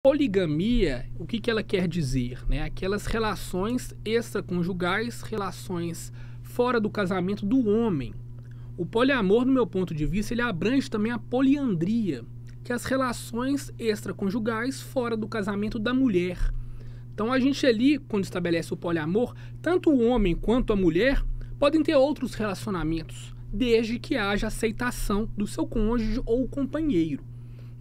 Poligamia, o que ela quer dizer? Né? Aquelas relações extraconjugais, relações fora do casamento do homem. O poliamor, no meu ponto de vista, ele abrange também a poliandria, que é as relações extraconjugais fora do casamento da mulher. Então a gente ali, quando estabelece o poliamor, tanto o homem quanto a mulher podem ter outros relacionamentos, desde que haja aceitação do seu cônjuge ou companheiro.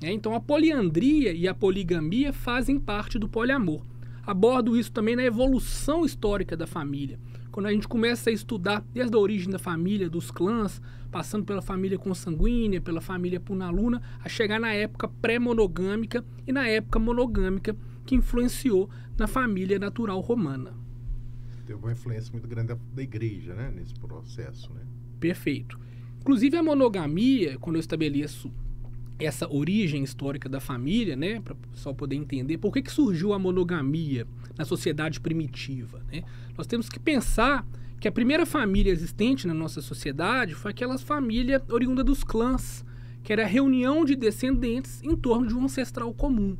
Então a poliandria e a poligamia fazem parte do poliamor. Abordo isso também na evolução histórica da família. Quando a gente começa a estudar desde a origem da família, dos clãs, passando pela família consanguínea, pela família punaluna, a chegar na época pré-monogâmica e na época monogâmica, que influenciou na família natural romana. Teve uma influência muito grande da igreja, né, nesse processo, né? Perfeito. Inclusive a monogamia, quando eu estabeleço essa origem histórica da família, né, para o pessoal poder entender por que surgiu a monogamia na sociedade primitiva, né? Nós temos que pensar que a primeira família existente na nossa sociedade foi aquela família oriunda dos clãs, que era a reunião de descendentes em torno de um ancestral comum.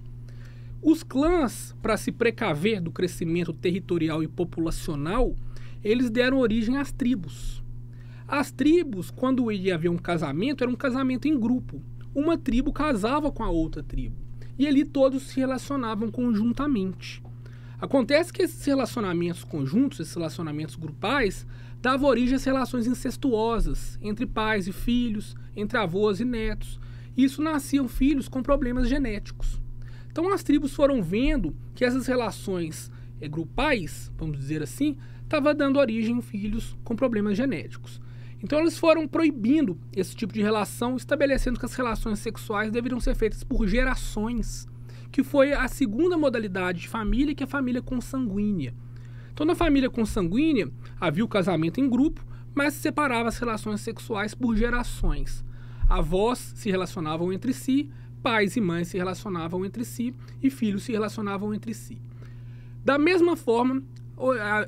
Os clãs, para se precaver do crescimento territorial e populacional, eles deram origem às tribos. As tribos, quando ia haver um casamento, era um casamento em grupo. Uma tribo casava com a outra tribo. E ali todos se relacionavam conjuntamente. Acontece que esses relacionamentos conjuntos, esses relacionamentos grupais, davam origem às relações incestuosas entre pais e filhos, entre avós e netos. E isso nasciam filhos com problemas genéticos. Então as tribos foram vendo que essas relações grupais, vamos dizer assim, estavam dando origem a filhos com problemas genéticos. Então eles foram proibindo esse tipo de relação, estabelecendo que as relações sexuais deveriam ser feitas por gerações, que foi a segunda modalidade de família, que é a família consanguínea. Então na família consanguínea havia o casamento em grupo, mas se separava as relações sexuais por gerações. Avós se relacionavam entre si, pais e mães se relacionavam entre si e filhos se relacionavam entre si. Da mesma forma,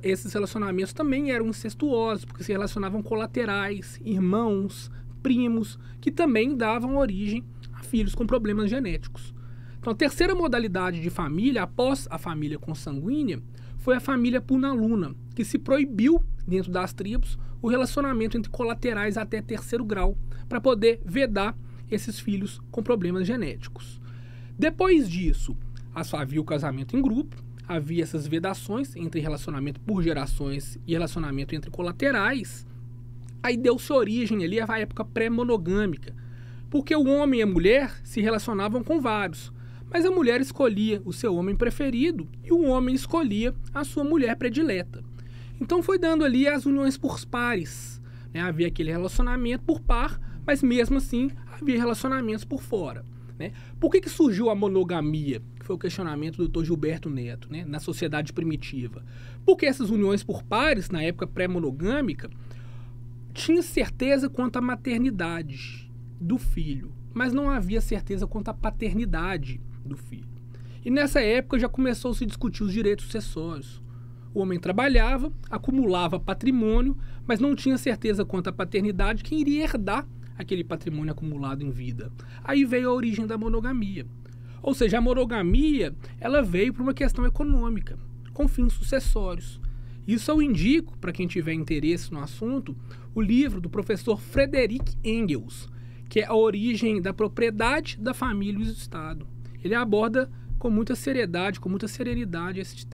esses relacionamentos também eram incestuosos, porque se relacionavam colaterais, irmãos, primos, que também davam origem a filhos com problemas genéticos. Então a terceira modalidade de família, após a família consanguínea, foi a família punaluna, que se proibiu, dentro das tribos, o relacionamento entre colaterais até terceiro grau, para poder vedar esses filhos com problemas genéticos. Depois disso, havia o casamento em grupo, havia essas vedações entre relacionamento por gerações e relacionamento entre colaterais. Aí deu-se origem ali à época pré-monogâmica, porque o homem e a mulher se relacionavam com vários, mas a mulher escolhia o seu homem preferido e o homem escolhia a sua mulher predileta. Então foi dando ali as uniões por pares, né? Havia aquele relacionamento por par, mas mesmo assim havia relacionamentos por fora. Por que surgiu a monogamia? Que foi o questionamento do Dr. Gilberto Neto, né, na sociedade primitiva. Porque essas uniões por pares, na época pré-monogâmica, tinha certeza quanto à maternidade do filho, mas não havia certeza quanto à paternidade do filho. E nessa época já começou a se discutir os direitos sucessórios. O homem trabalhava, acumulava patrimônio, mas não tinha certeza quanto à paternidade, quem iria herdar aquele patrimônio acumulado em vida. Aí veio a origem da monogamia. Ou seja, a monogamia ela veio por uma questão econômica, com fins sucessórios. Isso eu indico, para quem tiver interesse no assunto, o livro do professor Frederick Engels, que é a origem da propriedade, da família e do Estado. Ele aborda com muita seriedade, com muita serenidade esse